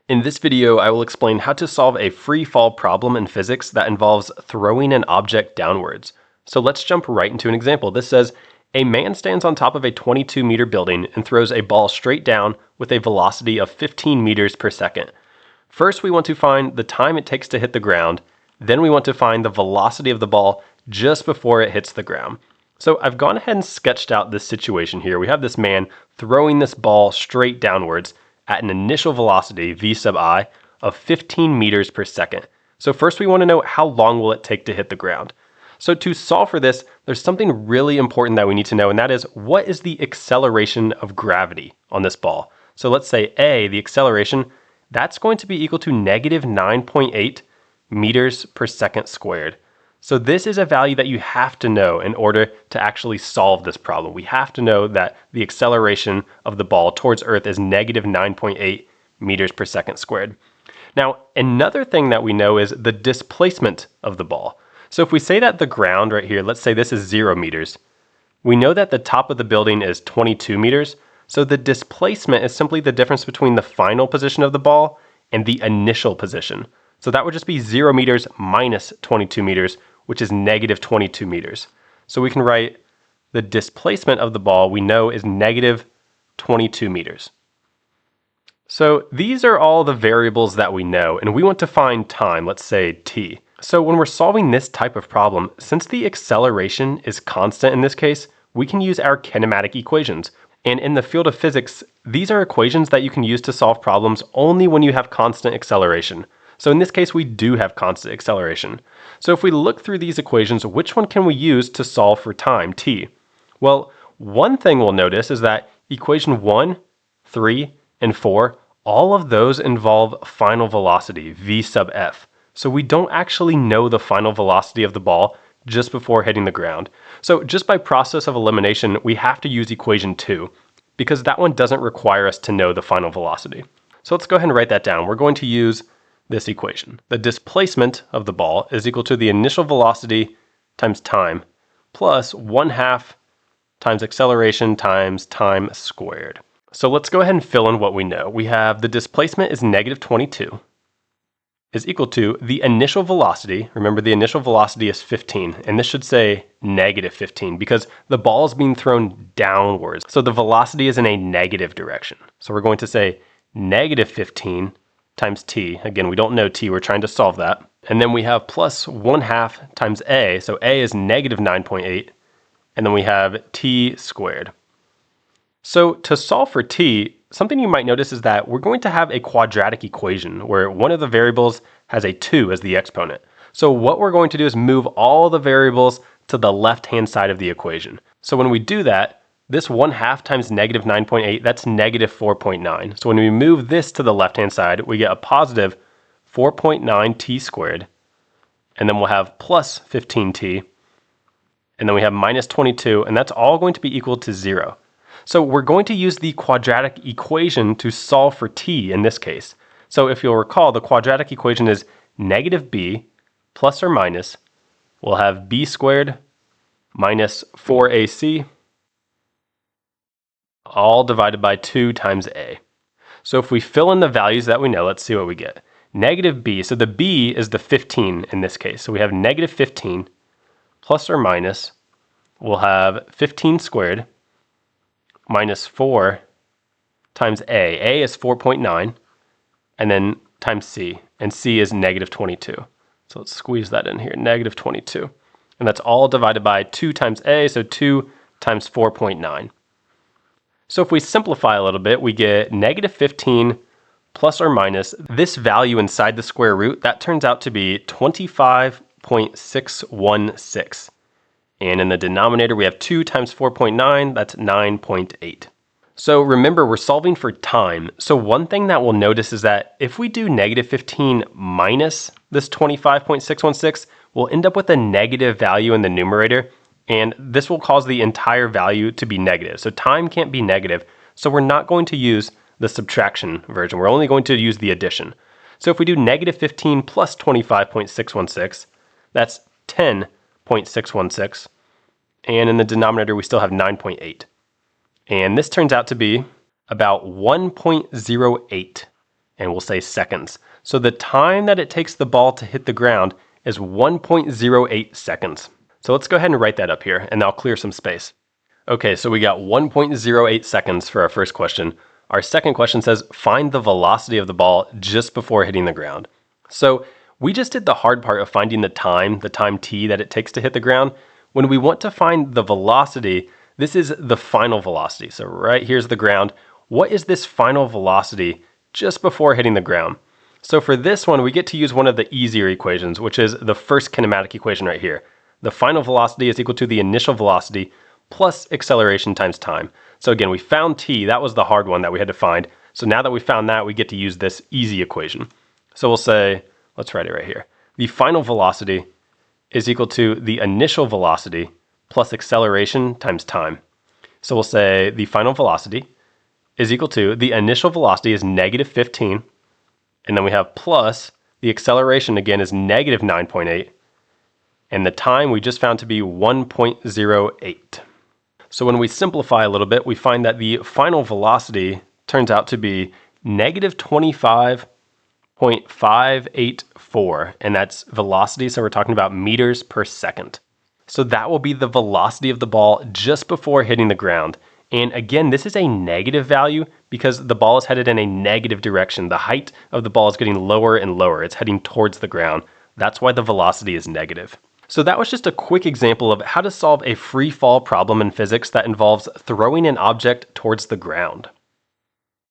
In this video, I will explain how to solve a free fall problem in physics that involves throwing an object downwards. So let's jump right into an example. This says, a man stands on top of a 22-meter building and throws a ball straight down with a velocity of 15 meters per second. First, we want to find the time it takes to hit the ground. Then we want to find the velocity of the ball just before it hits the ground. So I've gone ahead and sketched out this situation here. We have this man throwing this ball straight downwards at an initial velocity, v sub I, of 15 meters per second. So first we want to know how long will it take to hit the ground. So to solve for this, there's something really important that we need to know, and that is, what is the acceleration of gravity on this ball? So let's say A, the acceleration, that's going to be equal to negative 9.8 meters per second squared. So this is a value that you have to know in order to actually solve this problem. We have to know that the acceleration of the ball towards Earth is negative 9.8 meters per second squared. Now, another thing that we know is the displacement of the ball. So if we say that the ground right here, let's say this is 0 meters, we know that the top of the building is 22 meters. So the displacement is simply the difference between the final position of the ball and the initial position. So that would just be 0 meters minus 22 meters, which is negative 22 meters. So we can write the displacement of the ball we know is negative 22 meters. So these are all the variables that we know, and we want to find time, let's say t. So when we're solving this type of problem, since the acceleration is constant in this case, we can use our kinematic equations. And in the field of physics, these are equations that you can use to solve problems only when you have constant acceleration. So in this case, we do have constant acceleration. So if we look through these equations, which one can we use to solve for time, t? Well, one thing we'll notice is that equation 1, 3, and 4, all of those involve final velocity, v sub f. So we don't actually know the final velocity of the ball just before hitting the ground. So just by process of elimination, we have to use equation 2, because that one doesn't require us to know the final velocity. So let's go ahead and write that down. We're going to use this equation. The displacement of the ball is equal to the initial velocity times time plus 1/2 times acceleration times time squared. So let's go ahead and fill in what we know. We have the displacement is negative 22 is equal to the initial velocity. Remember, the initial velocity is 15, and this should say negative 15 because the ball is being thrown downwards. So the velocity is in a negative direction. So we're going to say negative 15 times t. Again, we don't know t, we're trying to solve that. And then we have plus 1/2 times a, so a is negative 9.8, and then we have t squared. So to solve for t, something you might notice is that we're going to have a quadratic equation where one of the variables has a 2 as the exponent. So what we're going to do is move all the variables to the left-hand side of the equation. So when we do that, this 1/2 times negative 9.8, that's negative 4.9. So when we move this to the left-hand side, we get a positive 4.9 t squared, and then we'll have plus 15t, and then we have minus 22, and that's all going to be equal to 0. So we're going to use the quadratic equation to solve for t in this case. So if you'll recall, the quadratic equation is negative b plus or minus, we'll have b squared minus 4ac, all divided by 2 times a. So if we fill in the values that we know, let's see what we get. Negative b, so the b is the 15 in this case. So we have negative 15 plus or minus, we'll have 15 squared minus 4 times a. A is 4.9, and then times c, and c is negative 22. So let's squeeze that in here, negative 22. And that's all divided by 2 times a, so 2 times 4.9. So if we simplify a little bit, we get negative 15 plus or minus this value inside the square root. That turns out to be 25.616. And in the denominator, we have 2 times 4.9, that's 9.8. So remember, we're solving for time. So one thing that we'll notice is that if we do negative 15 minus this 25.616, we'll end up with a negative value in the numerator, and this will cause the entire value to be negative. So time can't be negative, so we're not going to use the subtraction version. We're only going to use the addition. So if we do negative 15 plus 25.616, that's 10.616. And in the denominator, we still have 9.8. And this turns out to be about 1.08 and we'll say seconds. So the time that it takes the ball to hit the ground is 1.08 seconds. So let's go ahead and write that up here, and I'll clear some space. Okay, so we got 1.08 seconds for our first question. Our second question says, find the velocity of the ball just before hitting the ground. So we just did the hard part of finding the time t that it takes to hit the ground. When we want to find the velocity, this is the final velocity. So right here's the ground. What is this final velocity just before hitting the ground? So for this one, we get to use one of the easier equations, which is the first kinematic equation right here. The final velocity is equal to the initial velocity plus acceleration times time. So again, we found t, that was the hard one that we had to find. So now that we found that, we get to use this easy equation. So we'll say, let's write it right here. The final velocity is equal to the initial velocity plus acceleration times time. So we'll say the final velocity is equal to the initial velocity is negative 15, and then we have plus the acceleration again is negative 9.8, and the time we just found to be 1.08. So when we simplify a little bit, we find that the final velocity turns out to be negative 25.584, and that's velocity, so we're talking about meters per second. So that will be the velocity of the ball just before hitting the ground. And again, this is a negative value because the ball is headed in a negative direction. The height of the ball is getting lower and lower. It's heading towards the ground. That's why the velocity is negative. So that was just a quick example of how to solve a free fall problem in physics that involves throwing an object towards the ground.